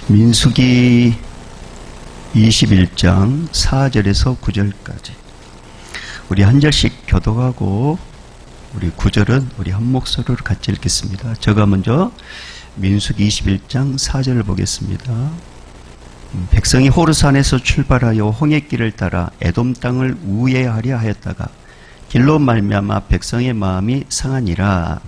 민수기 21장 4절에서 9절까지 우리 한 절씩 교독하고 우리 9절은 우리 한 목소리로 같이 읽겠습니다. 제가 먼저 민수기 21장 4절을 보겠습니다. 백성이 호르산에서 출발하여 홍해길을 따라 에돔 땅을 우회하려 하였다가 길로 말미암아 백성의 마음이 상하니라.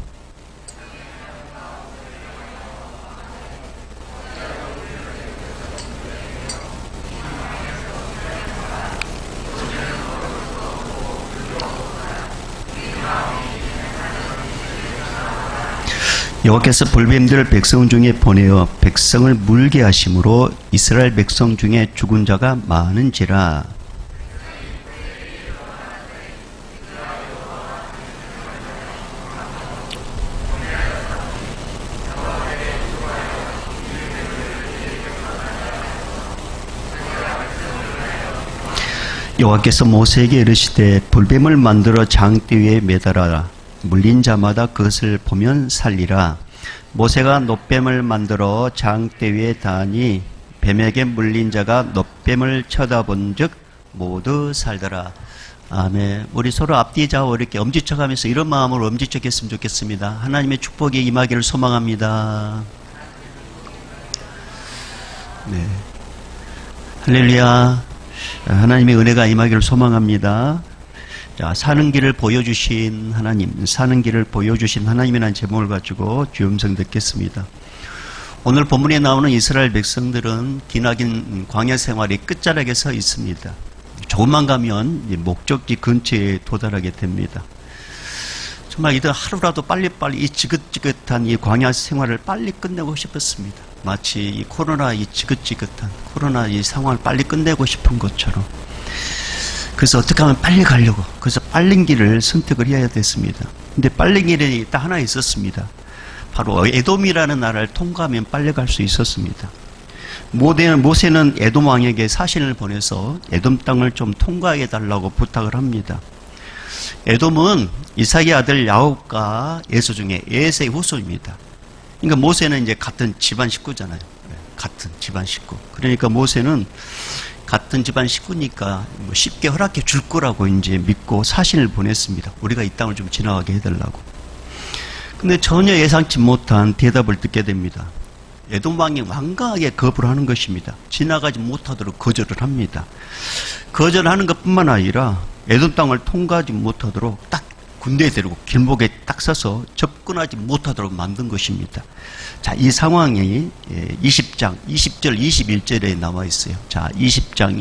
여호와께서 불뱀들을 백성 중에 보내어 백성을 물게 하심으로 이스라엘 백성 중에 죽은 자가 많은지라. 여호와께서 모세에게 이르시되 불뱀을 만들어 장대 위에 매달아라. 물린 자마다 그것을 보면 살리라. 모세가 놋뱀을 만들어 장대 위에 다하니 뱀에게 물린 자가 놋뱀을 쳐다본 즉 모두 살더라. 아멘. 우리 서로 앞뒤 좌우 이렇게 엄지척하면서 이런 마음으로 엄지척했으면 좋겠습니다. 하나님의 축복이 임하기를 소망합니다. 네. 할렐루야. 하나님의 은혜가 임하기를 소망합니다. 자, 사는 길을 보여주신 하나님, 사는 길을 보여주신 하나님이라는 제목을 가지고 주의 음성 듣겠습니다. 오늘 본문에 나오는 이스라엘 백성들은 기나긴 광야 생활이 끝자락에 서 있습니다. 조금만 가면 목적지 근처에 도달하게 됩니다. 정말 이들 하루라도 빨리빨리 이 지긋지긋한 이 광야 생활을 빨리 끝내고 싶었습니다. 마치 이 코로나 이 지긋지긋한 코로나 이 상황을 빨리 끝내고 싶은 것처럼. 그래서 어떻게 하면 빨리 가려고, 그래서 빠른 길을 선택을 해야 됐습니다. 근데 빠른 길이 딱 하나 있었습니다. 바로 에돔이라는 나라를 통과하면 빨리 갈 수 있었습니다. 모세는 에돔 왕에게 사신을 보내서 에돔 땅을 좀 통과해 달라고 부탁을 합니다. 에돔은 이삭의 아들 야곱과 에서 중에 에서의 후손입니다. 그러니까 모세는 이제 같은 집안 식구잖아요. 같은 집안 식구. 그러니까 모세는 같은 집안 식구니까 쉽게 허락해 줄 거라고 이제 믿고 사신을 보냈습니다. 우리가 이 땅을 좀 지나가게 해달라고. 근데 전혀 예상치 못한 대답을 듣게 됩니다. 에돔 왕이 완강하게 거부를 하는 것입니다. 지나가지 못하도록 거절을 합니다. 거절하는 것뿐만 아니라 에돔 땅을 통과하지 못하도록 딱 군대에 데리고 길목에 딱 서서 접근하지 못하도록 만든 것입니다. 자, 이 상황이 20장 20절 21절에 나와 있어요. 자, 20장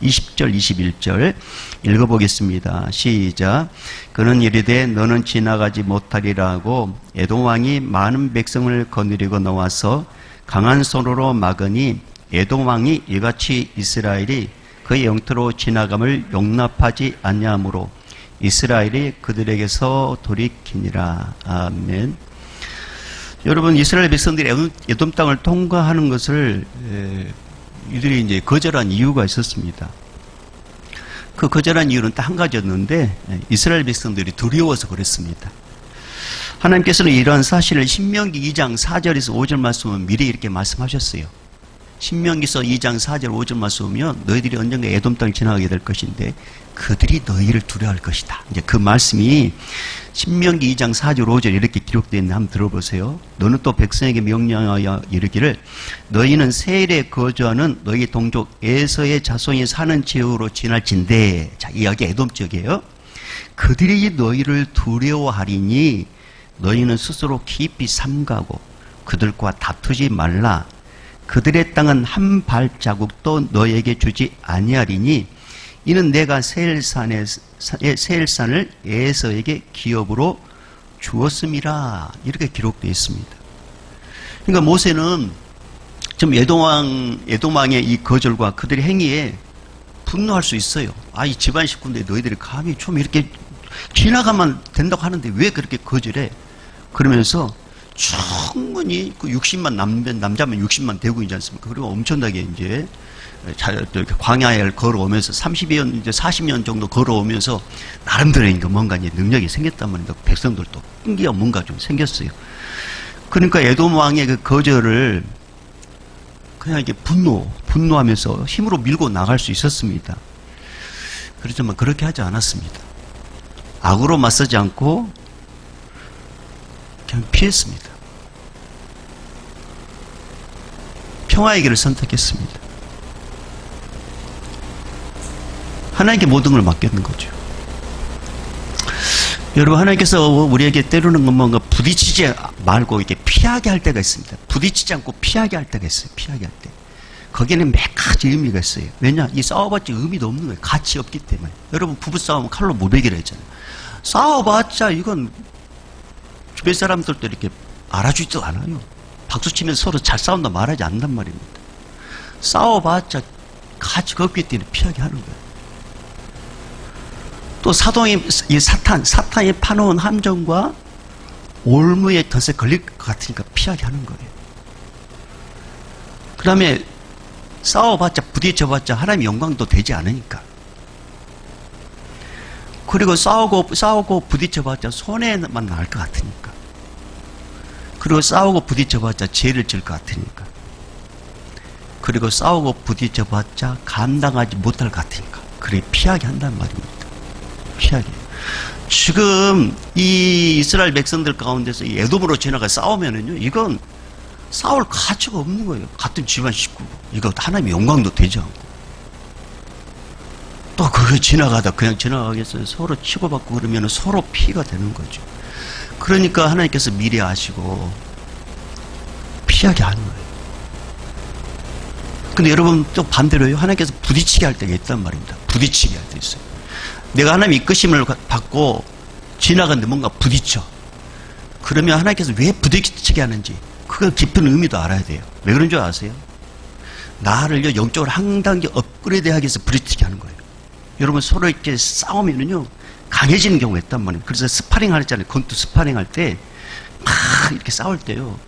20절 21절 읽어보겠습니다. 시작. 그는 이르되 너는 지나가지 못하리라 하고 에돔 왕이 많은 백성을 거느리고 나와서 강한 손으로 막으니 에돔 왕이 이같이 이스라엘이 그의 영토로 지나감을 용납하지 아니하므로 이스라엘이 그들에게서 돌이키니라. 아멘. 여러분, 이스라엘 백성들이 에돔 땅을 통과하는 것을 이들이 이제 거절한 이유가 있었습니다. 그 거절한 이유는 딱 한 가지였는데 이스라엘 백성들이 두려워서 그랬습니다. 하나님께서는 이러한 사실을 신명기 2장 4절에서 5절 말씀은 미리 이렇게 말씀하셨어요. 신명기서 2장 4절 5절 말씀이면 너희들이 언젠가 에돔 땅을 지나가게 될 것인데 그들이 너희를 두려워할 것이다. 이제 그 말씀이 신명기 2장 4절 5절 이렇게 기록되어 있는데 한번 들어보세요. 너는 또 백성에게 명령하여 이르기를 너희는 세일에 거주하는 너희 동족 에서의 자손이 사는 지역으로 지날진대. 자, 이야기 에돔 지역이에요. 그들이 너희를 두려워하리니 너희는 스스로 깊이 삼가고 그들과 다투지 말라. 그들의 땅은 한 발자국도 너에게 주지 아니하리니 이는 내가 세일산을 에서에게 기업으로 주었음이라. 이렇게 기록되어 있습니다. 그러니까 모세는 좀 에돔 왕의 이 거절과 그들의 행위에 분노할 수 있어요. 아, 이 집안 식구인데 너희들이 감히 좀 이렇게 지나가면 된다고 하는데 왜 그렇게 거절해? 그러면서 충분히 그 60만 남자면 60만 대군이지 않습니까? 그리고 엄청나게 이제 광야를 걸어오면서 40년 정도 걸어오면서 나름대로 뭔가 이제 능력이 생겼단 말입니다. 백성들도 끈기가 뭔가 좀 생겼어요. 그러니까 에돔 왕의 그 거절을 그냥 이게 분노하면서 힘으로 밀고 나갈 수 있었습니다. 그렇지만 그렇게 하지 않았습니다. 악으로 맞서지 않고 그냥 피했습니다. 평화의 길을 선택했습니다. 하나님께 모든 걸 맡겼는 거죠. 여러분, 하나님께서 우리에게 때로는 뭔가 부딪히지 말고 이렇게 피하게 할 때가 있습니다. 부딪히지 않고 피하게 할 때가 있어요. 피하게 할 때. 거기에는 몇 가지 의미가 있어요. 왜냐? 이 싸워봤자 의미도 없는 거예요. 가치 없기 때문에. 여러분, 부부싸움은 칼로 못 이기라 했잖아요. 싸워봤자 이건 주변 사람들도 이렇게 알아주지도 않아요. 박수치면서 서로 잘 싸운다 말하지 않는단 말입니다. 싸워봤자 가치가 없기 때문에 피하게 하는 거예요. 또 사탄이 파놓은 함정과 올무의 덫에 걸릴 것 같으니까 피하게 하는 거예요. 그 다음에 싸워봤자 부딪혀봤자 하나님의 영광도 되지 않으니까. 그리고 싸우고 부딪혀봤자 손해만 나을 것 같으니까. 그리고 싸우고 부딪혀봤자 죄를 질 것 같으니까. 그리고 싸우고 부딪혀봤자 감당하지 못할 것 같으니까. 그래 피하게 한단 말입니다. 피하게. 지금 이 이스라엘 백성들 가운데서 이 에돔으로 지나가 싸우면은요, 이건 싸울 가치가 없는 거예요. 같은 집안 식구고. 이거 하나님의 영광도 되지 않고. 또 그거 지나가다 그냥 지나가겠어요. 서로 치고받고 그러면 서로 피가 되는 거죠. 그러니까 하나님께서 미리 아시고 피하게 하는 거예요. 근데 여러분 또 반대로요. 하나님께서 부딪히게 할 때가 있단 말입니다. 부딪히게 할 때 있어요. 내가 하나님의 이끄심을 받고 지나갔는데 뭔가 부딪혀. 그러면 하나님께서 왜 부딪히게 하는지 그 깊은 의미도 알아야 돼요. 왜 그런 줄 아세요? 나를 영적으로 한 단계 업그레이드하기 위해서 부딪히게 하는 거예요. 여러분 서로 이렇게 싸우면은요 강해지는 경우가 있단 말이에요. 그래서 스파링 하잖아요. 권투 스파링 할 때 막 이렇게 싸울 때요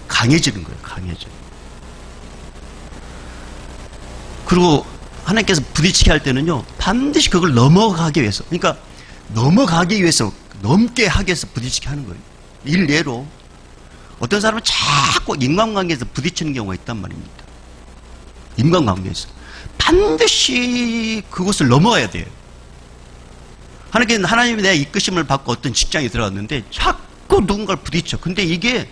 강해지는 거예요. 강해져. 그리고 하나님께서 부딪히게 할 때는요 반드시 그걸 넘어가기 위해서, 그러니까 넘어가기 위해서, 넘게 하기 위해서 부딪히게 하는 거예요. 일례로 어떤 사람은 자꾸 인간관계에서 부딪히는 경우가 있단 말입니다. 인간관계에서 반드시 그것을 넘어가야 돼요. 하나님이 내 이끄심을 받고 어떤 직장에 들어갔는데 자꾸 누군가를 부딪혀. 근데 이게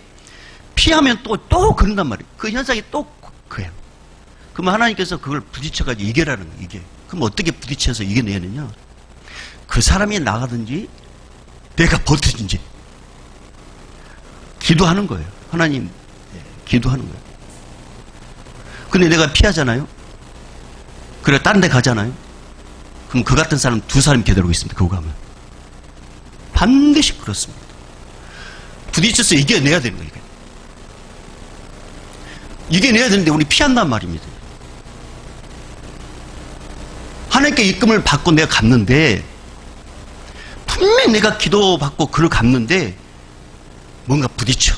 피하면 또 그런단 말이에요. 그 현상이 또 그래요. 그러면 하나님께서 그걸 부딪혀가지고 이겨라는 거예요. 이게. 그럼 어떻게 부딪혀서 이겨내느냐? 그 사람이 나가든지 내가 버티든지 기도하는 거예요. 하나님, 기도하는 거예요. 근데 내가 피하잖아요. 그래 다른 데 가잖아요. 그럼 그 같은 사람 두 사람이 기다리고 있습니다. 그거 가면 반드시 그렇습니다. 부딪혀서 이겨내야 되는 거예요. 이겨내야 되는데 우리 피한단 말입니다. 하나님께 이끌림을 받고 내가 갔는데 분명히 내가 기도받고 그를 갔는데 뭔가 부딪혀.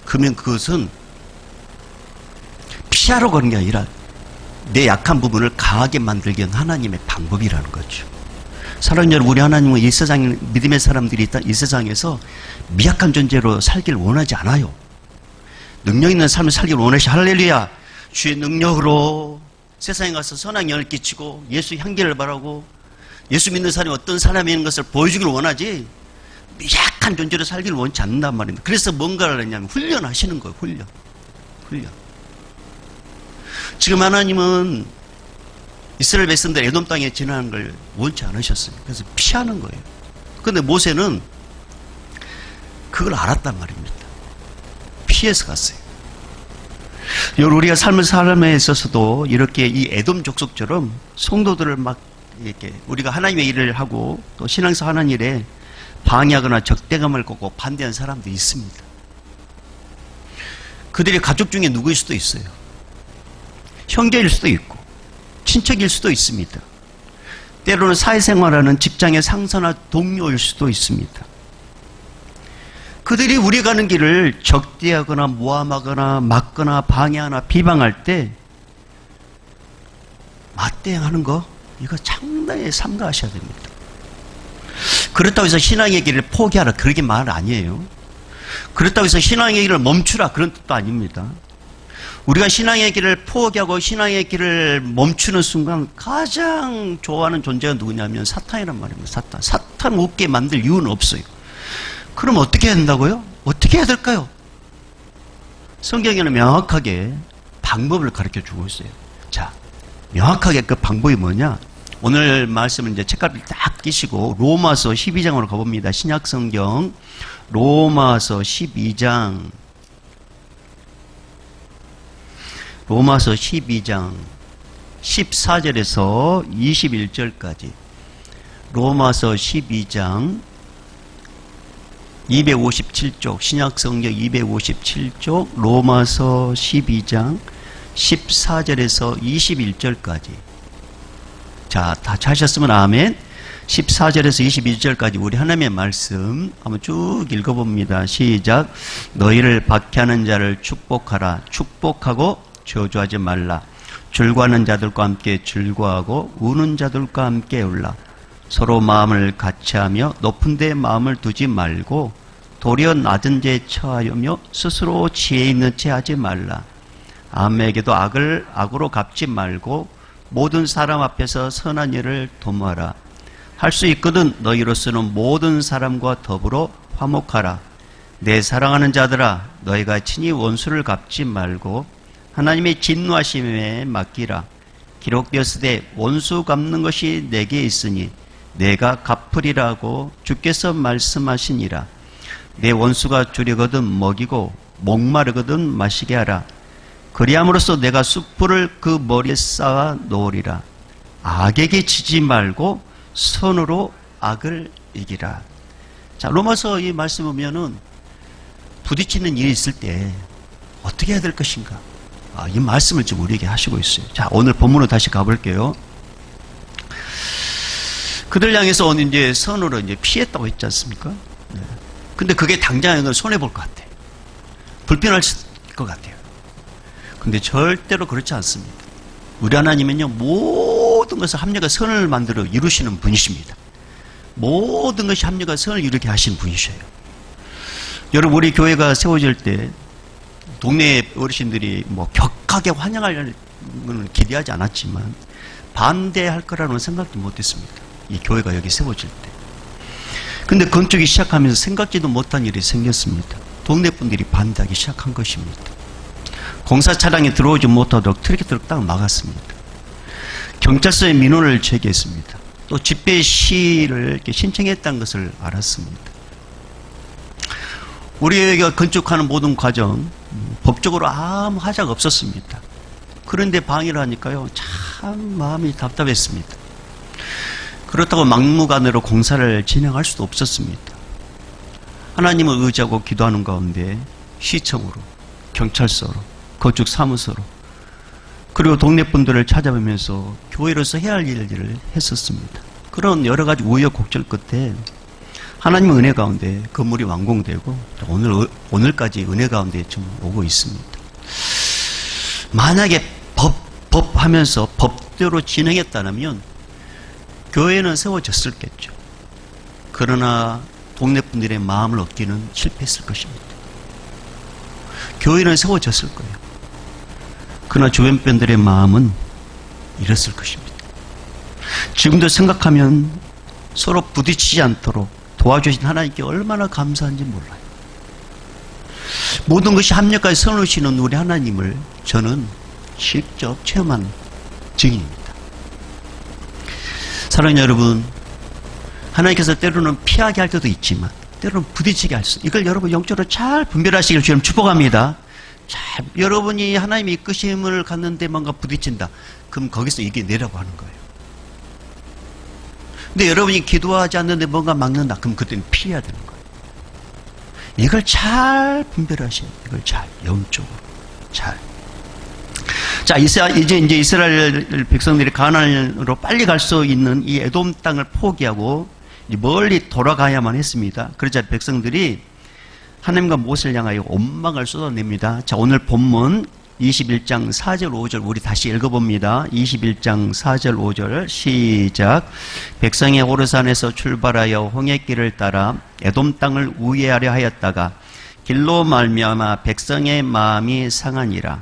그러면 그것은 피하러 가는 게 아니라 내 약한 부분을 강하게 만들기 위한 하나님의 방법이라는 거죠. 사랑하는 여러분, 우리 하나님은 이 세상, 믿음의 사람들이 있다, 이 세상에서 미약한 존재로 살기를 원하지 않아요. 능력 있는 삶을 살기를 원하시. 할렐루야. 주의 능력으로 세상에 가서 선한 영을 끼치고 예수 향기를 바라고 예수 믿는 사람이 어떤 사람인 것을 보여주기를 원하지 미약한 존재로 살기를 원치 않는단 말입니다. 그래서 뭔가를 했냐면 훈련하시는 거예요. 훈련. 지금 하나님은 이스라엘 백성들 에돔 땅에 지나는 걸 원치 않으셨어요. 그래서 피하는 거예요. 그런데 모세는 그걸 알았단 말입니다. 피해서 갔어요. 우리가 삶에 있어서도 이렇게 이 에돔 족속처럼 성도들을 막 이렇게 우리가 하나님의 일을 하고 또 신앙에서 하는 일에 방해하거나 적대감을 걷고 반대하는 사람도 있습니다. 그들의 가족 중에 누구일 수도 있어요. 형제일 수도 있고 친척일 수도 있습니다. 때로는 사회생활하는 직장의 상사나 동료일 수도 있습니다. 그들이 우리 가는 길을 적대하거나 모함하거나 막거나 방해하거나 비방할 때 맞대응하는 거 이거 상당히 삼가하셔야 됩니다. 그렇다고 해서 신앙의 길을 포기하라 그렇게 말 아니에요. 그렇다고 해서 신앙의 길을 멈추라 그런 뜻도 아닙니다. 우리가 신앙의 길을 포기하고 신앙의 길을 멈추는 순간 가장 좋아하는 존재가 누구냐면 사탄이란 말입니다. 사탄. 사탄 웃게 만들 이유는 없어요. 그럼 어떻게 해야 된다고요? 어떻게 해야 될까요? 성경에는 명확하게 방법을 가르쳐 주고 있어요. 자, 명확하게 그 방법이 뭐냐? 오늘 말씀은 이제 책갈피 딱 끼시고 로마서 12장으로 가봅니다. 신약성경 로마서 12장 로마서 12장 14절에서 21절까지 로마서 12장 257쪽 신약성경 257쪽 로마서 12장 14절에서 21절까지 자, 다 찾으셨으면 아멘. 14절에서 21절까지 우리 하나님의 말씀 한번 쭉 읽어봅니다. 시작. 너희를 박해하는 자를 축복하라. 축복하고 저주하지 말라. 즐거워하는 자들과 함께 즐거워하고 우는 자들과 함께 울라. 서로 마음을 같이하며 높은 데 마음을 두지 말고 도리어 낮은 데에 처하며 스스로 지혜 있는 채 하지 말라. 아무에게도 악을 악으로 갚지 말고 모든 사람 앞에서 선한 일을 도모하라. 할 수 있거든 너희로서는 모든 사람과 더불어 화목하라. 내 사랑하는 자들아 너희가 친히 원수를 갚지 말고 하나님의 진노하심에 맡기라. 기록되었으되 원수 갚는 것이 내게 있으니 내가 갚으리라고 주께서 말씀하시니라. 내 원수가 주려거든 먹이고 목마르거든 마시게 하라. 그리함으로써 내가 숯불을 그 머리에 쌓아 놓으리라. 악에게 지지 말고 선으로 악을 이기라. 자, 로마서 이 말씀 보면은 부딪히는 일이 있을 때 어떻게 해야 될 것인가? 이 말씀을 지금 우리에게 하시고 있어요. 자, 오늘 본문으로 다시 가볼게요. 그들 향해서 이제 선으로 이제 피했다고 했지 않습니까? 네. 근데 그게 당장은 손해볼 것 같아. 불편할 것 같아요. 근데 절대로 그렇지 않습니다. 우리 하나님은요, 모든 것을 합력과 선을 만들어 이루시는 분이십니다. 모든 것이 합력과 선을 이루게 하신 분이셔요. 여러분, 우리 교회가 세워질 때 동네 어르신들이 뭐 격하게 환영할 건 기대하지 않았지만 반대할 거라는 생각도 못했습니다. 이 교회가 여기 세워질 때. 근데 건축이 시작하면서 생각지도 못한 일이 생겼습니다. 동네 분들이 반대하기 시작한 것입니다. 공사 차량이 들어오지 못하도록 트랙터를 딱 막았습니다. 경찰서에 민원을 제기했습니다. 또 집회 시를 이렇게 신청했다는 것을 알았습니다. 우리가 건축하는 모든 과정 법적으로 아무 하자가 없었습니다. 그런데 방해를 하니까요, 참 마음이 답답했습니다. 그렇다고 막무가내로 공사를 진행할 수도 없었습니다. 하나님을 의지하고 기도하는 가운데 시청으로, 경찰서로, 건축사무소로, 그리고 동네 분들을 찾아보면서 교회로서 해야 할 일들을 했었습니다. 그런 여러 가지 우여곡절 끝에 하나님의 은혜 가운데 건물이 완공되고 오늘까지 은혜 가운데 좀 오고 있습니다. 만약에 법하면서 법대로 진행했다면 교회는 세워졌을겠죠. 그러나 동네 분들의 마음을 얻기는 실패했을 것입니다. 교회는 세워졌을 거예요. 그러나 주변 분들의 마음은 잃었을 것입니다. 지금도 생각하면 서로 부딪히지 않도록 도와주신 하나님께 얼마나 감사한지 몰라요. 모든 것이 합력까지 선우시는 우리 하나님을 저는 직접 체험한 증인입니다. 사랑하는 여러분, 하나님께서 때로는 피하게 할 때도 있지만 때로는 부딪히게 할 수, 이걸 여러분 영적으로 잘 분별하시길 주님 축복합니다. 자, 여러분이 하나님의 이끄심을 갖는데 뭔가 부딪힌다. 그럼 거기서 이겨내라고 하는 거예요. 근데 여러분이 기도하지 않는데 뭔가 막는다. 그럼 그때는 피해야 되는 거예요. 이걸 잘 분별하셔야 돼요. 이걸 잘, 영적으로. 잘. 자, 이제 이스라엘 백성들이 가나안으로 빨리 갈 수 있는 이 에돔 땅을 포기하고 멀리 돌아가야만 했습니다. 그러자 백성들이 하나님과 모세를 향하여 원망을 쏟아냅니다. 자, 오늘 본문 21장 4절 5절 우리 다시 읽어봅니다. 21장 4절 5절 시작. 백성이 호르산에서 출발하여 홍해길을 따라 에돔 땅을 우회하려 하였다가 길로 말미암아 백성의 마음이 상하니라.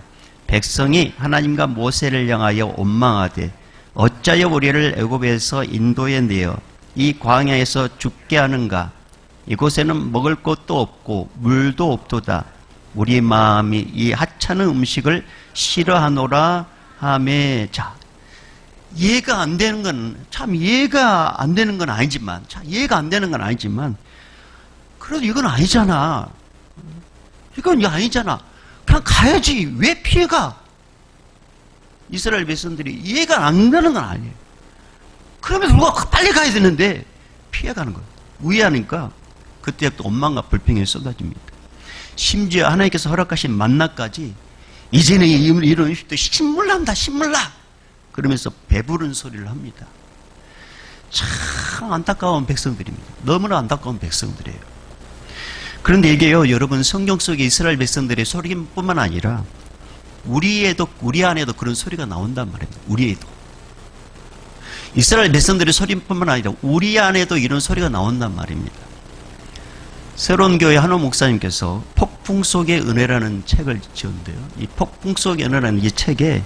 백성이 하나님과 모세를 향하여 원망하되 어찌하여 우리를 애굽에서 인도해 내어 이 광야에서 죽게 하는가? 이곳에는 먹을 것도 없고 물도 없도다. 우리 마음이 이 하찮은 음식을 싫어하노라 하매. 자, 이해가 안 되는 건, 참 이해가 안 되는 건 아니지만, 그래도 이건 아니잖아. 이건 아니잖아. 그냥 가야지. 왜 피해가? 이스라엘 백성들이 이해가 안 되는 건 아니에요. 그러면서 누가 빨리 가야 되는데 피해가는 거예요. 우회하니까 그때부터 원망과 불평이 쏟아집니다. 심지어 하나님께서 허락하신 만나까지 이제는 이런 음식도 신물난다, 신물나. 그러면서 배부른 소리를 합니다. 참 안타까운 백성들입니다. 너무나 안타까운 백성들이에요. 그런데 이게요, 여러분, 성경 속에 이스라엘 백성들의 소리뿐만 아니라 우리 안에도 그런 소리가 나온단 말입니다. 우리에도. 이스라엘 백성들의 소리뿐만 아니라 우리 안에도 이런 소리가 나온단 말입니다. 새로운 교회 한호 목사님께서 폭풍 속의 은혜라는 책을 지었는데요. 이 폭풍 속의 은혜라는 이 책에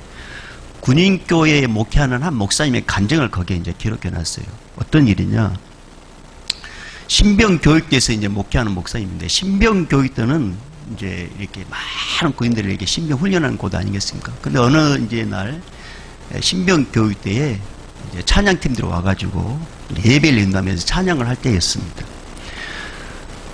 군인교회에 목회하는 한 목사님의 간증을 거기에 이제 기록해 놨어요. 어떤 일이냐. 신병교육대에서 이제 목회하는 목사님인데, 신병교육대는 이제 이렇게 많은 군인들을 이렇게 신병 훈련하는 곳 아니겠습니까? 근데 어느 이제 날 신병교육대에 이제 찬양팀들이 와가지고 예배를 인도하면서 찬양을 할 때였습니다.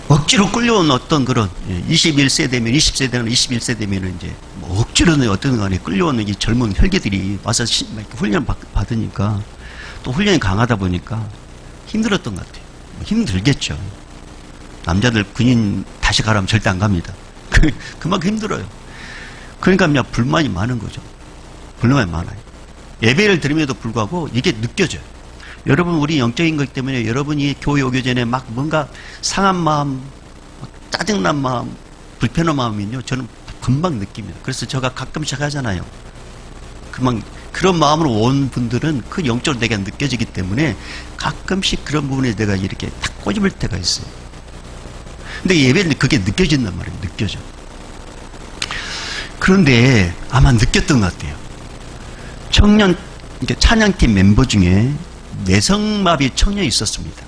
억지로 끌려온 어떤 그런 21세 되면 20세 되면 21세 되면 이제 뭐 억지로는 어떤 간에 끌려오는 이 젊은 혈기들이 와서 훈련 받으니까 또 훈련이 강하다 보니까 힘들었던 것 같아요. 힘들겠죠. 남자들 군인 다시 가라면 절대 안 갑니다. 그만큼 힘들어요. 그러니까 그냥 불만이 많은 거죠. 불만이 많아요. 예배를 드림에도 불구하고 이게 느껴져요. 여러분, 우리 영적인 거기 때문에 여러분이 교회 오기 전에 막 뭔가 상한 마음, 짜증난 마음, 불편한 마음은요, 저는 금방 느낍니다. 그래서 제가 가끔씩 하잖아요. 그런 마음으로 온 분들은 그 영적으로 내가 느껴지기 때문에 가끔씩 그런 부분에 내가 이렇게 탁 꼬집을 때가 있어요. 근데 예배는 그게 느껴진단 말이에요. 느껴져. 그런데 아마 느꼈던 것 같아요. 청년, 찬양팀 멤버 중에 내성마비 청년이 있었습니다.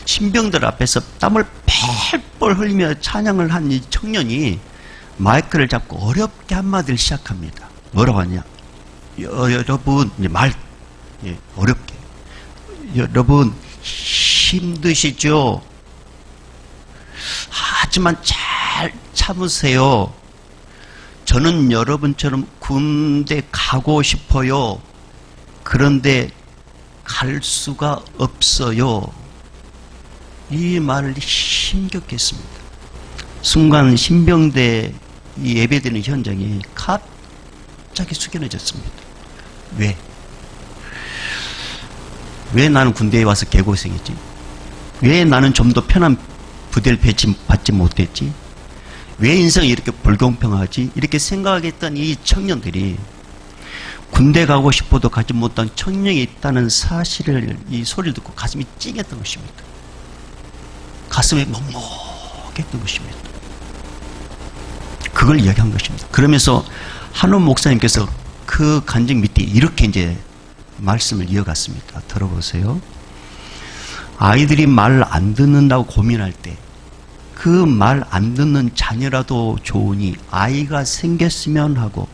신병들 앞에서 땀을 펄펄 흘리며 찬양을 한 이 청년이 마이크를 잡고 어렵게 한마디를 시작합니다. 뭐라고 하냐? 여러분, 어렵게. 여러분, 힘드시죠? 하지만 잘 참으세요. 저는 여러분처럼 군대 가고 싶어요. 그런데 갈 수가 없어요. 이 말을 힘겹게 했습니다. 순간 신병대 이 예배드리는 현장이 갑자기 숙연해졌습니다. 왜? 왜 나는 군대에 와서 개고생했지? 왜 나는 좀 더 편한 부대를 배치받지 못했지? 왜 인생이 이렇게 불공평하지? 이렇게 생각했던 이 청년들이 군대 가고 싶어도 가지 못한 청년이 있다는 사실을, 이 소리를 듣고 가슴이 찡했던 것입니다. 가슴이 먹먹했던 것입니다. 그걸 이야기한 것입니다. 그러면서 한원 목사님께서 그 간증 밑에 이렇게 이제 말씀을 이어갔습니다. 들어보세요. 아이들이 말 안 듣는다고 고민할 때 그 말 안 듣는 자녀라도 좋으니 아이가 생겼으면 하고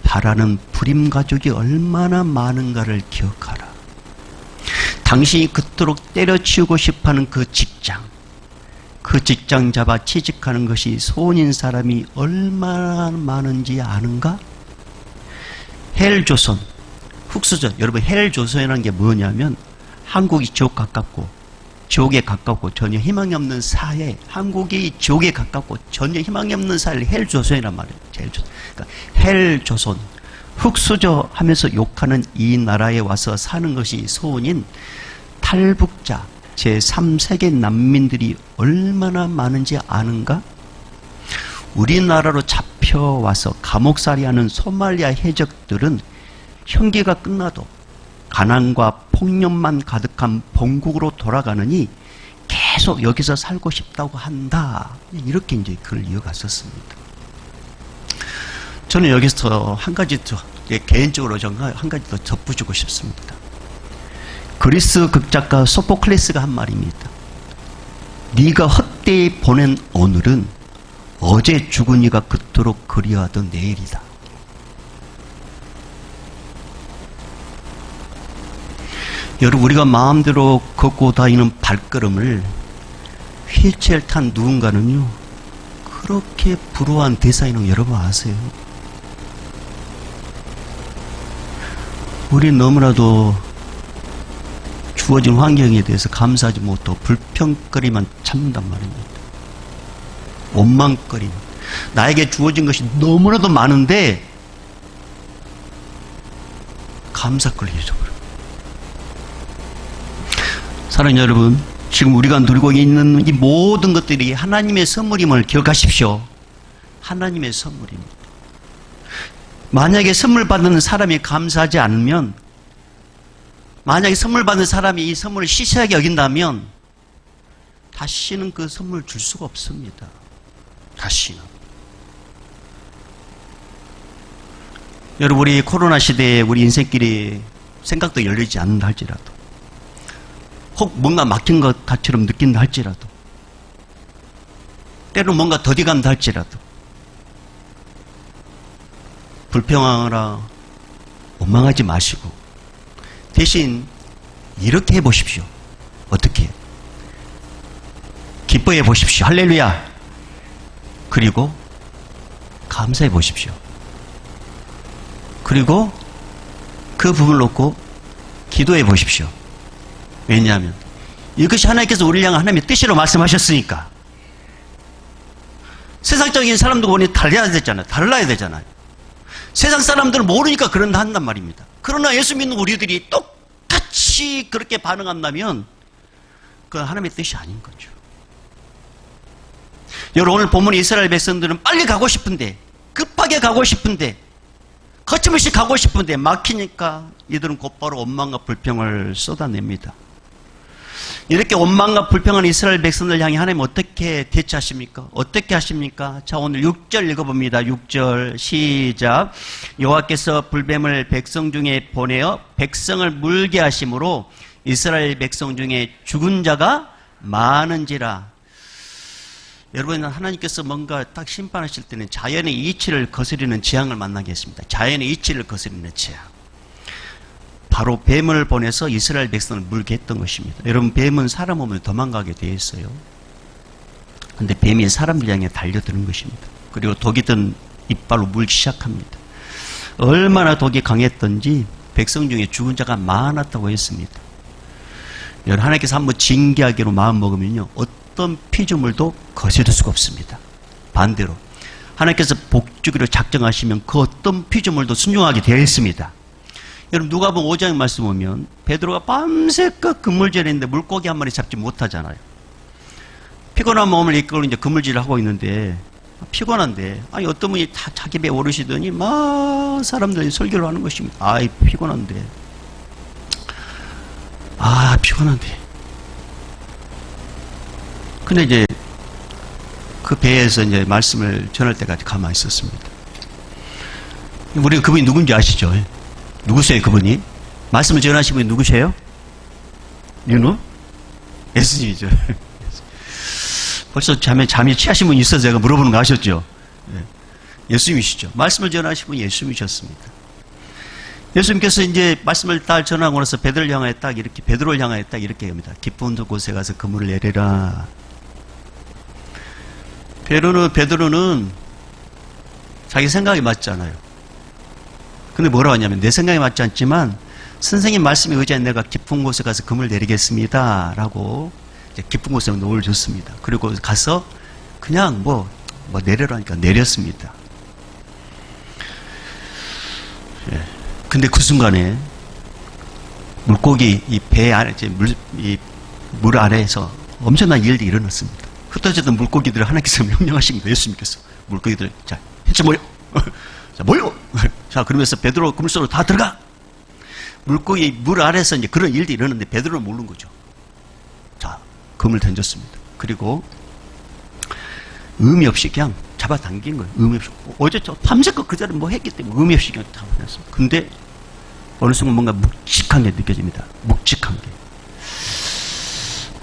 바라는 불임 가족이 얼마나 많은가를 기억하라. 당신이 그토록 때려치우고 싶어하는 그 직장 잡아 취직하는 것이 소원인 사람이 얼마나 많은지 아는가? 헬조선, 흑수저, 여러분 헬조선이라는 게 뭐냐면 한국이 지옥 가깝고 지옥에 가깝고 전혀 희망이 없는 사회, 한국이 지옥에 가깝고 전혀 희망이 없는 사회를 헬조선이란 말이에요. 그러니까 헬조선, 흑수저 하면서 욕하는 이 나라에 와서 사는 것이 소원인 탈북자, 제3세계 난민들이 얼마나 많은지 아는가? 우리나라로 잡혀와서 감옥살이하는 소말리아 해적들은 형기가 끝나도 가난과 폭력만 가득한 본국으로 돌아가느니 계속 여기서 살고 싶다고 한다. 이렇게 이제 글을 이어갔었습니다. 저는 여기서 한 가지 더, 개인적으로 한 가지 더 덧붙이고 싶습니다. 그리스 극작가 소포클레스가 한 말입니다. 네가 헛되이 보낸 오늘은 어제 죽은 이가 그토록 그리워하던 내일이다. 여러분, 우리가 마음대로 걷고 다니는 발걸음을 휠체어를 탄 누군가는요, 그렇게 불우한 대사이는 거 여러분 아세요? 우리는 너무나도 주어진 환경에 대해서 감사하지 못하고 불평거리만 참는단 말입니다. 원망거림. 나에게 주어진 것이 너무나도 많은데 감사거리 잊어버려. 사랑하는 여러분, 지금 우리가 누리고 있는 이 모든 것들이 하나님의 선물임을 기억하십시오. 하나님의 선물입니다. 만약에 선물 받는 사람이 감사하지 않으면, 만약에 선물 받는 사람이 이 선물을 시시하게 여긴다면 다시는 그 선물을 줄 수가 없습니다. 다시는. 여러분, 우리 코로나 시대에 우리 인생길이 생각도 열리지 않는다 할지라도, 혹 뭔가 막힌 것 같처럼 느낀다 할지라도, 때로는 뭔가 더디간다 할지라도, 불평하거나 원망하지 마시고 대신 이렇게 해보십시오. 어떻게? 기뻐해 보십시오. 할렐루야. 그리고 감사해 보십시오. 그리고 그 부분을 놓고 기도해 보십시오. 왜냐하면 이것이 하나님께서 우리를 향한 하나님의 뜻으로 말씀하셨으니까. 세상적인 사람도 보니 달라야 되잖아요. 세상 사람들은 모르니까 그런다 한단 말입니다. 그러나 예수 믿는 우리들이 똑같이 그렇게 반응한다면 그건 하나님의 뜻이 아닌 거죠. 여러분, 오늘 본문 이스라엘 백성들은 빨리 가고 싶은데, 급하게 가고 싶은데, 거침없이 가고 싶은데 막히니까 이들은 곧바로 원망과 불평을 쏟아냅니다. 이렇게 원망과 불평한 이스라엘 백성들 향해 하나님 어떻게 대처하십니까? 어떻게 하십니까? 자, 오늘 6절 읽어봅니다. 6절 시작. 여호와께서 불뱀을 백성 중에 보내어 백성을 물게 하심으로 이스라엘 백성 중에 죽은 자가 많은지라. 여러분, 하나님께서 뭔가 딱 심판하실 때는 자연의 이치를 거스리는 재앙을 만나게 했습니다. 자연의 이치를 거스리는 재앙. 바로 뱀을 보내서 이스라엘 백성을 물게 했던 것입니다. 여러분, 뱀은 사람 오면 도망가게 되어 있어요. 근데 뱀이 사람들 향해 달려드는 것입니다. 그리고 독이 든 이빨로 물기 시작합니다. 얼마나 독이 강했던지 백성 중에 죽은 자가 많았다고 했습니다. 여러분, 하나님께서 한번 징계하기로 마음먹으면요, 어떤 피조물도 거스릴 수가 없습니다. 반대로 하나님께서 복주기로 작정하시면 그 어떤 피조물도 순종하게 되어 있습니다. 여러분, 누가복음 5장의 말씀 보면 베드로가 밤새껏 그물질했는데 물고기 한 마리 잡지 못하잖아요. 피곤한 몸을 이끌고 이제 그물질을 하고 있는데, 피곤한데, 아니 어떤 분이 다 자기 배에 오르시더니 막 사람들이 설교를 하는 것입니다. 아이 피곤한데, 피곤한데. 근데 이제 그 배에서 이제 말씀을 전할 때까지 가만히 있었습니다. 우리가 그분이 누군지 아시죠? 누구세요, 그분이? 말씀을 전하신 분이 누구세요? 윤호? 예수님이죠. 벌써 잠이 취하신 분이 있어서 제가 물어보는 거 아셨죠? 예수님이시죠. 말씀을 전하신 분이 예수님이셨습니다. 예수님께서 이제 말씀을 딱 전하고 나서 베드로를 향하여 딱 이렇게 합니다. 기쁜 곳에 가서 그물을 내리라. 베드로는 자기 생각이 맞잖아요. 근데 뭐라고 하냐면, 내 생각이 맞지 않지만 선생님 말씀에 의지한 내가 깊은 곳에 가서 그물 내리겠습니다 라고 이제 깊은 곳에 노를 줬습니다. 그리고 가서 그냥 뭐 내려라니까 내렸습니다. 근데 그 순간에 물고기 이 배 안에, 이 물 아래에서 엄청난 일이 일어났습니다. 흩어졌던 물고기들을 하나님께서 명령하십니다. 예수님께서 물고기들, 자, hitch 모여. 자, 모여! 자, 그러면서 베드로 그물 속으로 다 들어가! 물고기 물 아래에서 이제 그런 일들이 일어났는데 베드로는 모르는 거죠. 자, 그물 던졌습니다. 그리고 의미 없이 그냥 잡아당긴 거예요. 의미 없이. 어제 밤새껏 그 자리에 뭐 했기 때문에 의미 없이 그냥 잡아냈습니다. 근데 어느 순간 뭔가 묵직한 게 느껴집니다. 묵직한 게.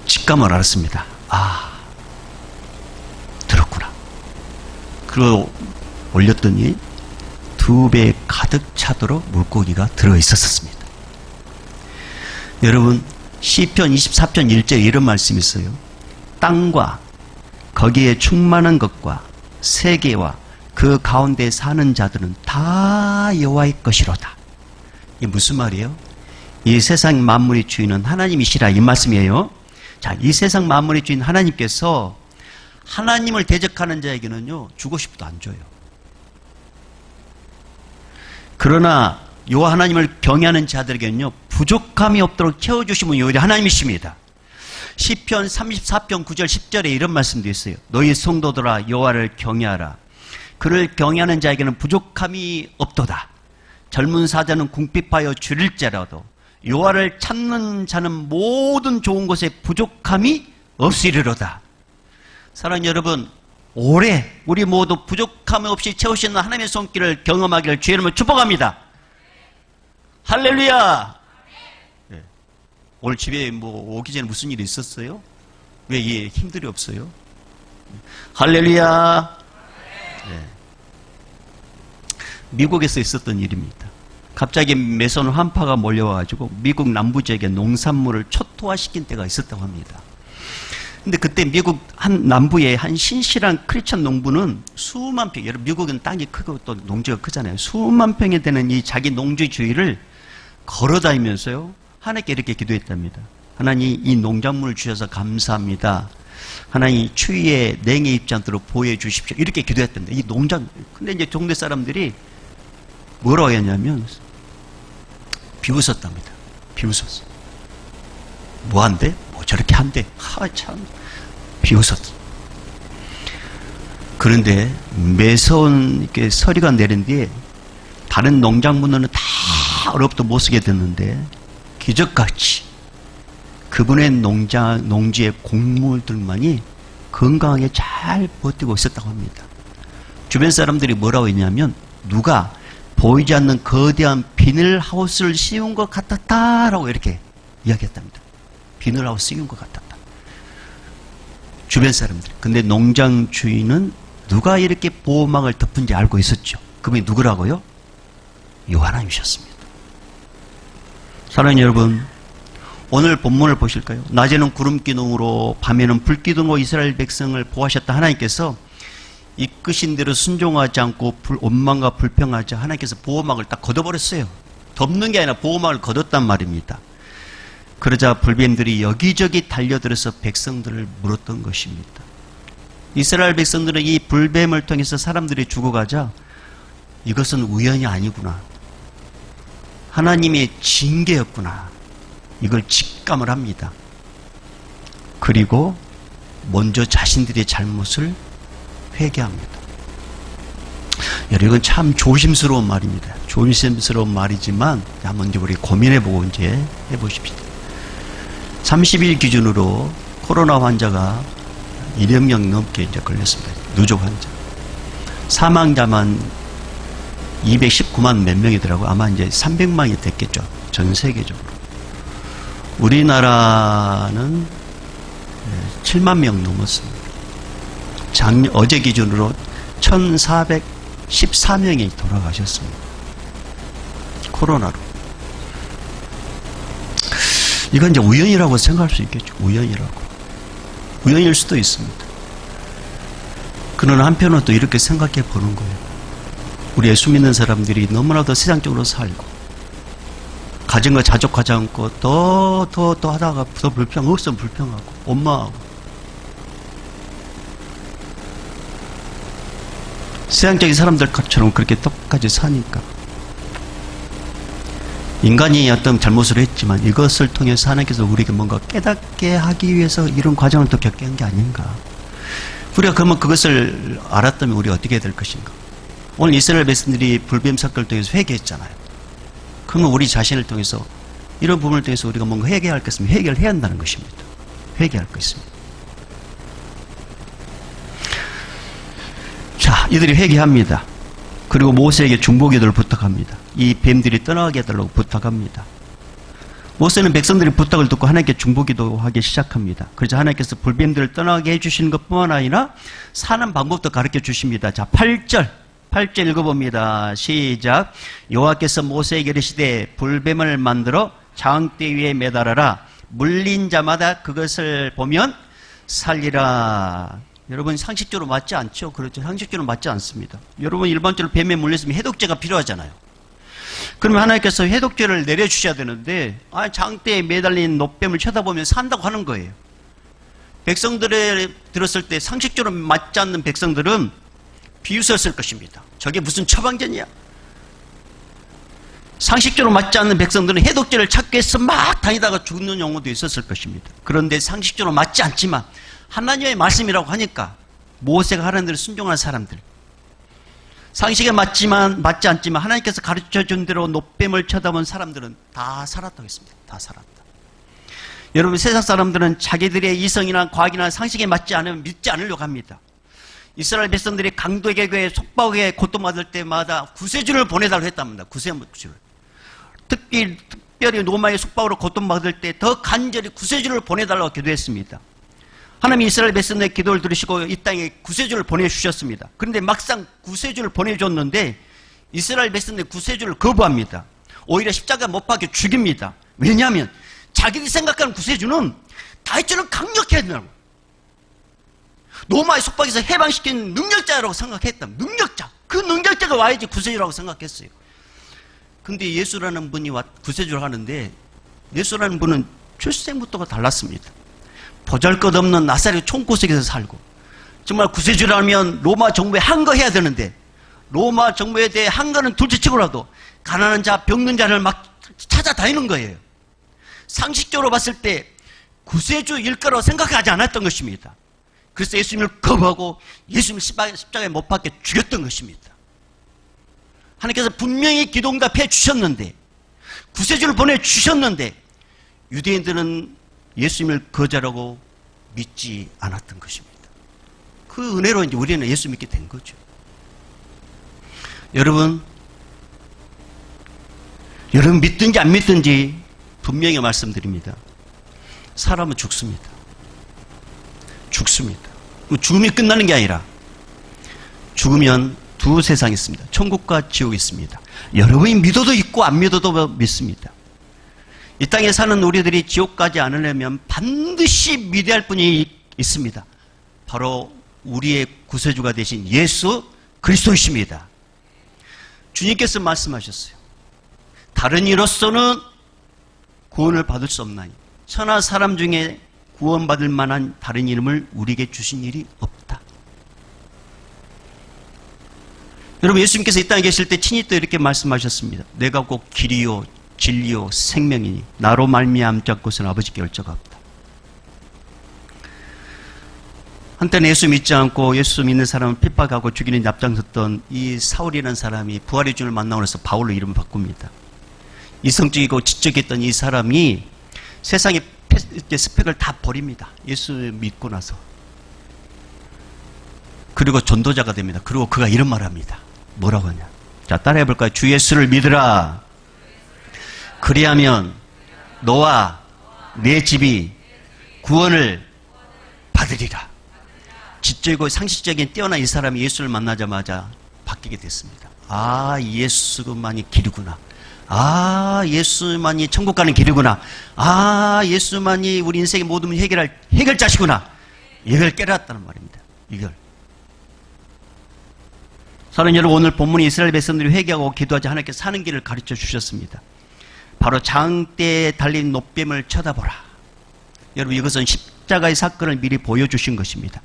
직감을 알았습니다. 아, 들었구나. 그리고 올렸더니 2배 가득 차도록 물고기가 들어있었습니다. 여러분, 시편 24편 1절에 이런 말씀이 있어요. 땅과 거기에 충만한 것과 세계와 그 가운데 사는 자들은 다 여호와의 것이로다. 이게 무슨 말이에요? 이 세상 만물의 주인은 하나님이시라 이 말씀이에요. 자, 이 세상 만물의 주인 하나님께서 하나님을 대적하는 자에게는요, 주고 싶어도 안 줘요. 그러나 여호와 하나님을 경외하는 자들에게는요, 부족함이 없도록 채워주시면 오히려 하나님이십니다. 시편 34편 9절 10절에 이런 말씀도 있어요. 너희 성도들아 여호와를 경외하라. 그를 경외하는 자에게는 부족함이 없도다. 젊은 사자는 궁핍하여 줄일지라도 여호와를 찾는 자는 모든 좋은 것에 부족함이 없으리로다. 사랑하는 여러분, 올해 우리 모두 부족함 없이 채우시는 하나님의 손길을 경험하기를 주의 이름으로 축복합니다. 할렐루야. 네. 오늘 집에 뭐 오기 전에 무슨 일이 있었어요? 왜 이 힘들이 없어요? 할렐루야. 네. 미국에서 있었던 일입니다. 갑자기 매선 환파가 몰려와가지고 미국 남부 지역의 농산물을 초토화시킨 때가 있었다고 합니다. 근데 그때 미국 한 남부의 한 신실한 크리스천 농부는 수만 평, 여러분 미국은 땅이 크고 또 농지가 크잖아요. 수만 평이 되는 이 자기 농지 주위를 걸어다니면서요, 하나님께 이렇게 기도했답니다. 하나님, 이 농작물을 주셔서 감사합니다. 하나님, 추위에 냉해 입지 않도록 보호해 주십시오. 이렇게 기도했던데, 이 농장, 근데 이제 동네 사람들이 뭐라고 했냐면, 비웃었답니다. 비웃었어. 뭐 한대? 뭐 저렇게 한대? 참, 비웃었어. 그런데 매서운 이렇게 서리가 내린 뒤에 다른 농작물은 다 얼어붙어 못 쓰게 됐는데 기적같이 그분의 농지의 곡물들만이 건강하게 잘 버티고 있었다고 합니다. 주변 사람들이 뭐라고 했냐면 누가 보이지 않는 거대한 비닐하우스를 씌운 것 같았다라고 이렇게 이야기했답니다. 비닐하우스 씌운 것 같았다. 주변 사람들. 근데 농장 주인은 누가 이렇게 보호막을 덮은지 알고 있었죠. 그분이 누구라고요? 여호와 하나님이셨습니다. 사랑하는 여러분, 오늘 본문을 보실까요? 낮에는 구름기둥으로 밤에는 불기둥으로 이스라엘 백성을 보호하셨다 하나님께서 이끄신 대로 순종하지 않고 원망과 불평하자 하나님께서 보호막을 딱 걷어버렸어요. 덮는 게 아니라 보호막을 걷었단 말입니다. 그러자 불뱀들이 여기저기 달려들어서 백성들을 물었던 것입니다. 이스라엘 백성들은 이 불뱀을 통해서 사람들이 죽어가자 이것은 우연이 아니구나. 하나님의 징계였구나. 이걸 직감을 합니다. 그리고 먼저 자신들의 잘못을 회개합니다. 여러분, 이건 참 조심스러운 말입니다. 조심스러운 말이지만 한번 이제 우리 고민해보고 이제 해보십시다. 30일 기준으로 코로나 환자가 100명 넘게 이제 걸렸습니다. 누적 환자. 사망자만 219만 몇 명이더라고요. 아마 이제 300만이 됐겠죠. 전 세계적으로. 우리나라는 7만 명 넘었습니다. 어제 기준으로 1,414명이 돌아가셨습니다. 코로나로. 이건 이제 우연이라고 생각할 수 있겠죠. 우연이라고. 우연일 수도 있습니다. 그러나 한편으로 또 이렇게 생각해 보는 거예요. 우리 예수 믿는 사람들이 너무나도 세상적으로 살고 가정과 자족하지 않고 더 하다가 더 없으면 불평하고 원망하고 세상적인 사람들처럼 그렇게 똑같이 사니까 인간이 어떤 잘못을 했지만 이것을 통해서 하나님께서 우리에게 뭔가 깨닫게 하기 위해서 이런 과정을 또 겪게 한 게 아닌가. 우리가 그러면 그것을 알았다면 우리가 어떻게 해야 될 것인가. 오늘 이스라엘 백성들이 불뱀 사건을 통해서 회개했잖아요. 그러면 우리 자신을 통해서 이런 부분을 통해서 우리가 뭔가 회개할 것 있으면 회개를 해야 한다는 것입니다. 회개할 것 있습니다. 자, 이들이 회개합니다. 그리고 모세에게 중보기도를 부탁합니다. 이 뱀들이 떠나게 해달라고 부탁합니다. 모세는 백성들의 부탁을 듣고 하나님께 중보기도하기 시작합니다. 그래서 하나님께서 불뱀들을 떠나게 해주시는 것뿐만 아니라 사는 방법도 가르쳐 주십니다. 자, 8절 읽어봅니다. 시작. 여호와께서 모세에게 이르시되 불뱀을 만들어 장대 위에 매달아라. 물린 자마다 그것을 보면 살리라. 여러분, 상식적으로 맞지 않죠? 그렇죠? 상식적으로 맞지 않습니다. 여러분, 일반적으로 뱀에 물렸으면 해독제가 필요하잖아요. 그러면 하나님께서 해독제를 내려주셔야 되는데, 장대에 매달린 노뱀을 쳐다보면 산다고 하는 거예요. 백성들이 들었을 때 상식적으로 맞지 않는 백성들은 비웃었을 것입니다. 저게 무슨 처방전이야? 상식적으로 맞지 않는 백성들은 해독제를 찾기 위해서 막 다니다가 죽는 경우도 있었을 것입니다. 그런데 상식적으로 맞지 않지만 하나님의 말씀이라고 하니까 모세가 하라는 대로 순종하는 사람들, 상식에 맞지 않지만 하나님께서 가르쳐준 대로 노뱀을 쳐다본 사람들은 다 살았다고 했습니다. 다 살았다. 여러분, 세상 사람들은 자기들의 이성이나 과학이나 상식에 맞지 않으면 믿지 않으려고 합니다. 이스라엘 백성들이 강도에게 속박에 고통받을 때마다 구세주를 보내달라고 했답니다. 구세주를. 특별히 로마의 속박으로 고통받을 때 더 간절히 구세주를 보내달라고 기도했습니다. 하나님이 이스라엘 백성의 기도를 들으시고 이 땅에 구세주를 보내주셨습니다. 그런데 막상 구세주를 보내줬는데 이스라엘 백성들이 구세주를 거부합니다. 오히려 십자가 못 박혀 죽입니다. 왜냐하면 자기들이 생각하는 구세주는 다윗처럼 강력해야 된다고, 로마의 속박에서 해방시킨 능력자라고 생각했다. 능력자. 그 능력자가 와야지 구세주라고 생각했어요. 근데 예수라는 분이 구세주를 하는데, 예수라는 분은 출생부터가 달랐습니다. 보잘것없는 나사렛 총구석에서 살고, 정말 구세주라면 로마 정부에 항거해야 되는데, 로마 정부에 대해 항거는 둘째치고라도 가난한 자, 병든 자를 막 찾아다니는 거예요. 상식적으로 봤을 때 구세주 일가로 생각하지 않았던 것입니다. 그래서 예수님을 거부하고 예수님을 십자가에 못 박혀 죽였던 것입니다. 하나님께서 분명히 기도응답해 주셨는데, 구세주를 보내주셨는데 유대인들은 예수님을 거절하고 믿지 않았던 것입니다. 그 은혜로 이제 우리는 예수 믿게 된 거죠. 여러분 믿든지 안 믿든지 분명히 말씀드립니다. 사람은 죽습니다. 죽습니다. 죽음이 끝나는 게 아니라 죽으면 두 세상이 있습니다. 천국과 지옥이 있습니다. 여러분이 믿어도 있고 안 믿어도 믿습니다. 이 땅에 사는 우리들이 지옥 가지 않으려면 반드시 믿어야 할 분이 있습니다. 바로 우리의 구세주가 되신 예수 그리스도이십니다. 주님께서 말씀하셨어요. 다른 이로서는 구원을 받을 수 없나니 천하 사람 중에 구원받을 만한 다른 이름을 우리에게 주신 일이 없다. 여러분, 예수님께서 이 땅에 계실 때 친히 또 이렇게 말씀하셨습니다. 내가 곧 길이요 진리요 생명이니 나로 말미암지 않고서는 아버지께 올 자가 없다. 한때는 예수 믿지 않고 예수 믿는 사람을 핍박하고 죽이는 앞장섰던 이 사울이라는 사람이 부활의 주를 만나고 나서 바울로 이름을 바꿉니다. 이성적이고 지적했던 이 사람이 세상의 스펙을 다 버립니다. 예수 믿고 나서. 그리고 전도자가 됩니다. 그리고 그가 이런 말을 합니다. 뭐라고 하냐. 자, 따라해 볼까요? 주 예수를 믿으라. 그리하면 너와 내 집이 구원을 받으리라. 지적이고 상식적인 뛰어난 이 사람이 예수를 만나자마자 바뀌게 됐습니다. 아, 예수만이 길이구나. 아, 예수만이 천국 가는 길이구나. 아, 예수만이 우리 인생의 모든 문제 해결할 해결자시구나. 이걸 깨달았다는 말입니다. 이걸. 사랑하는 여러분, 오늘 본문이 이스라엘 백성들이 회개하고 기도하자 하나님께서 사는 길을 가르쳐 주셨습니다. 바로 장대에 달린 노뱀을 쳐다보라. 여러분, 이것은 십자가의 사건을 미리 보여주신 것입니다.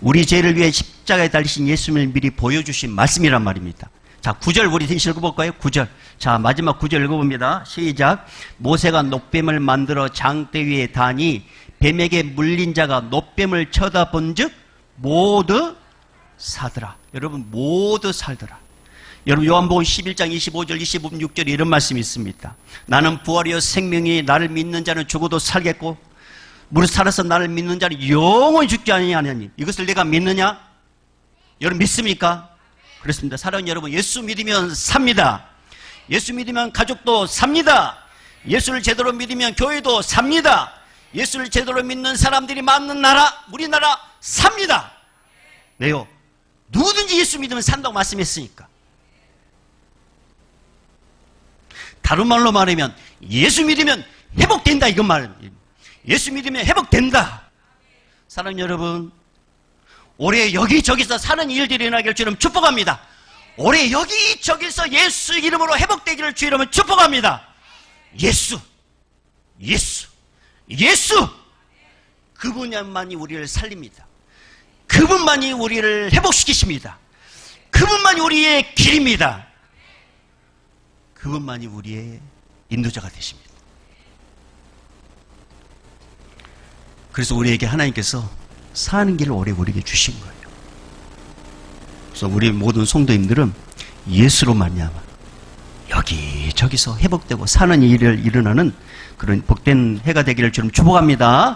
우리 죄를 위해 십자가에 달리신 예수님을 미리 보여주신 말씀이란 말입니다. 자, 9절 우리 다시 읽어볼까요? 9절. 자, 마지막 9절 읽어봅니다. 시작. 모세가 노뱀을 만들어 장대 위에 다니 뱀에게 물린 자가 노뱀을 쳐다본 즉 모두 사더라. 여러분, 모두 살더라. 여러분, 요한복음 11장 25절 26절에 이런 말씀이 있습니다. 나는 부활이요 생명이 나를 믿는 자는 죽어도 살겠고 무릇 살아서 나를 믿는 자는 영원히 죽지 아니하느니 이것을 내가 믿느냐? 여러분 믿습니까? 그렇습니다. 사랑하는 여러분, 예수 믿으면 삽니다. 예수 믿으면 가족도 삽니다. 예수를 제대로 믿으면 교회도 삽니다. 예수를 제대로 믿는 사람들이 많은 나라, 우리나라 삽니다. 왜요? 누구든지 예수 믿으면 산다고 말씀했으니까. 다른 말로 말하면 예수 믿으면 회복된다, 이건 말입니다. 예수 믿으면 회복된다. 사랑하는 여러분, 올해 여기저기서 사는 일들이 일어나기를 주님 축복합니다. 올해 여기저기서 예수 이름으로 회복되기를 주 이름으로 축복합니다. 예수, 예수, 예수! 그분만이 우리를 살립니다. 그분만이 우리를 회복시키십니다. 그분만이 우리의 길입니다. 그분만이 우리의 인도자가 되십니다. 그래서 우리에게 하나님께서 사는 길을 오래 우리에게 주신 거예요. 그래서 우리 모든 성도님들은 예수로 말미암아 여기저기서 회복되고 사는 일을 일어나는 그런 복된 해가 되기를 주님 축복합니다.